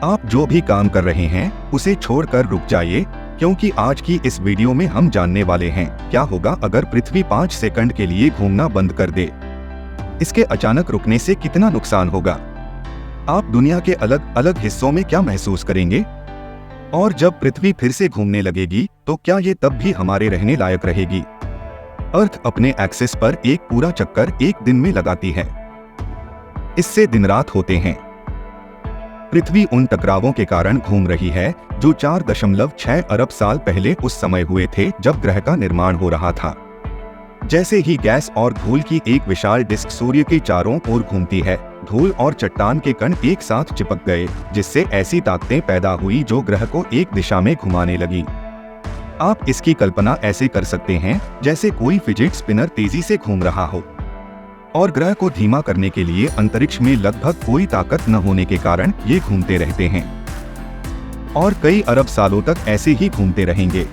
आप जो भी काम कर रहे हैं उसे छोड़कर रुक जाइए, क्योंकि आज की इस वीडियो में हम जानने वाले हैं क्या होगा अगर पृथ्वी 5 सेकंड के लिए घूमना बंद कर दे। इसके अचानक रुकने से कितना नुकसान होगा, आप दुनिया के अलग अलग हिस्सों में क्या महसूस करेंगे, और जब पृथ्वी फिर से घूमने लगेगी तो क्या ये तब भी हमारे रहने लायक रहेगी। अर्थ अपने एक्सिस पर एक पूरा चक्कर एक दिन में लगाती है। इससे दिन रात होते हैं। पृथ्वी उन टकरावों के कारण घूम रही है जो 4.6 अरब साल पहले उस समय हुए थे जब ग्रह का निर्माण हो रहा था। जैसे ही गैस और धूल की एक विशाल डिस्क सूर्य के चारों ओर घूमती है, धूल और चट्टान के कण एक साथ चिपक गए, जिससे ऐसी ताकतें पैदा हुई जो ग्रह को एक दिशा में घुमाने लगी। आप इसकी कल्पना ऐसे कर सकते हैं जैसे कोई फिजिट स्पिनर तेजी से घूम रहा हो और ग्रह को धीमा करने के लिए अंतरिक्ष में लगभग कोई ताकत न होने के कारण ये घूमते रहते हैं और कई अरब सालों तक ऐसे ही घूमते रहेंगे।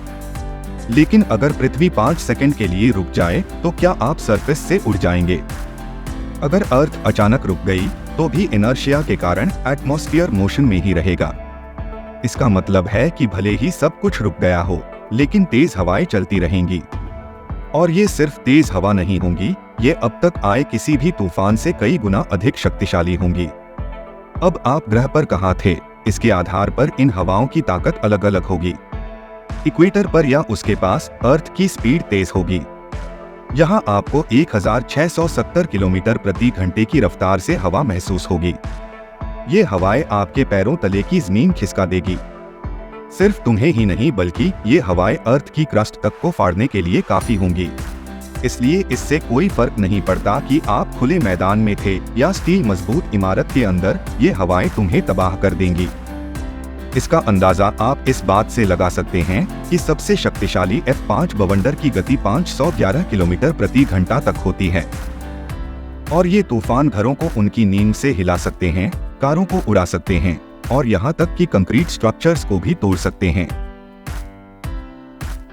लेकिन अगर पृथ्वी 5 सेकंड के लिए रुक जाए तो क्या आप सरफेस से उड़ जाएंगे। अगर अर्थ अचानक रुक गई तो भी इनर्शिया के कारण एटमॉस्फेयर मोशन में ही रहेगा। इसका मतलब है कि भले ही सब कुछ रुक गया हो, लेकिन तेज हवाएं चलती रहेंगी। और ये सिर्फ तेज हवा नहीं होंगी, ये अब तक आए किसी भी तूफान से कई गुना अधिक शक्तिशाली होंगी। अब आप ग्रह पर कहाँ थे, इसके आधार पर इन हवाओं की ताकत अलग अलग होगी। इक्वेटर पर या उसके पास अर्थ की स्पीड तेज होगी। यहाँ आपको 1670 किलोमीटर प्रति घंटे की रफ्तार से हवा महसूस होगी। ये हवाएं आपके पैरों तले की जमीन खिसका देगी। सिर्फ तुम्हें ही नहीं बल्कि ये हवाएं अर्थ की क्रस्ट तक को फाड़ने के लिए काफी होंगी। इसलिए इससे कोई फर्क नहीं पड़ता कि आप खुले मैदान में थे या स्टील मजबूत इमारत के अंदर, ये हवाएं तुम्हें तबाह कर देंगी। इसका अंदाजा आप इस बात से लगा सकते हैं कि सबसे शक्तिशाली F5 बवंडर की गति 511 किलोमीटर प्रति घंटा तक होती है और ये तूफान घरों को उनकी नींद से हिला सकते हैं, कारों को उड़ा सकते हैं और यहाँ तक कि कंक्रीट स्ट्रक्चर्स को भी तोड़ सकते हैं।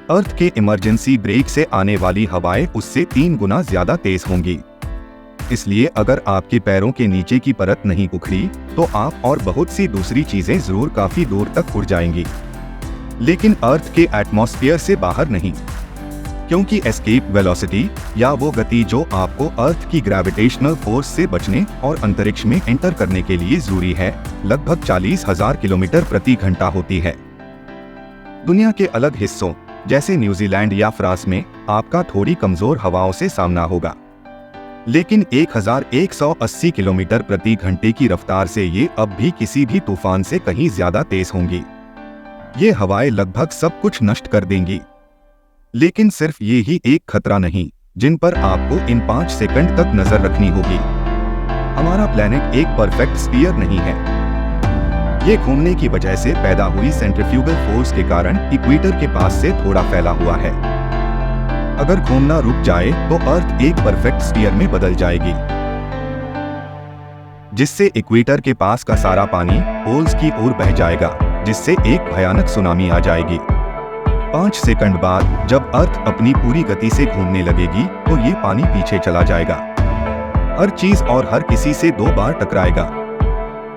अर्थ के इमरजेंसी ब्रेक से आने वाली हवाएं उससे 3 गुना ज्यादा तेज होंगी। इसलिए अगर आपके पैरों के नीचे की परत नहीं उखड़ी तो आप और बहुत सी दूसरी चीजें जरूर काफी दूर तक उड़ जाएंगी, लेकिन अर्थ के एटमॉस्फेयर से बाहर नहीं, क्योंकि एस्केप वेलोसिटी या वो गति जो आपको अर्थ की ग्रेविटेशनल फोर्स से बचने और अंतरिक्ष में एंटर करने के लिए जरूरी है, लगभग 40,000 किलोमीटर प्रति घंटा होती है। दुनिया के अलग हिस्सों जैसे न्यूजीलैंड या फ्रांस में आपका थोड़ी कमजोर हवाओं से सामना होगा, लेकिन 1180 किलोमीटर प्रति घंटे की रफ्तार से ये अब भी किसी भी तूफान से कहीं ज्यादा तेज होंगी। ये हवाएं लगभग सब कुछ नष्ट कर देंगी। लेकिन सिर्फ ये ही एक खतरा नहीं जिन पर आपको इन 5 सेकंड तक नजर रखनी होगी। हमारा प्लेनेट एक परफेक्ट स्फीयर नहीं है। ये घूमने की वजह से पैदा हुई सेंट्रीफ्यूगल फोर्स के कारण इक्वेटर के पास से थोड़ा फैला हुआ है। अगर घूमना रुक जाए तो अर्थ एक परफेक्ट स्फीयर में बदल जाएगी, जिससे इक्वेटर के पास का सारा पानी पोल्स की ओर बह जाएगा, जिससे एक भयानक सुनामी आ जाएगी। 5 सेकंड बाद जब अर्थ अपनी पूरी गति से घूमने लगेगी तो ये पानी पीछे चला जाएगा, हर चीज और हर किसी से 2 बार टकराएगा।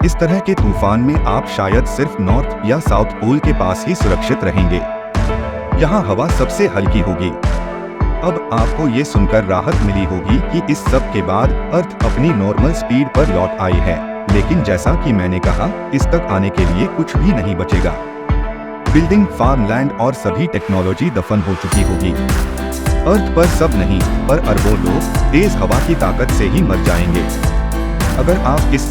इस तरह के तूफान में आप शायद सिर्फ नॉर्थ या साउथ पोल के पास ही सुरक्षित रहेंगे। यहाँ हवा सबसे हल्की होगी। अब आपको ये सुनकर राहत मिली होगी कि इस सब के बाद अर्थ अपनी नॉर्मल स्पीड पर लौट आई है, लेकिन जैसा कि मैंने कहा, इस तक आने के लिए कुछ भी नहीं बचेगा। बिल्डिंग, फार्मलैंड और सभी टेक्नोलॉजी दफन हो चुकी होगी। अर्थ पर सब नहीं पर अरबों लोग तेज हवा की ताकत से ही मर जाएंगे। अगर आप इस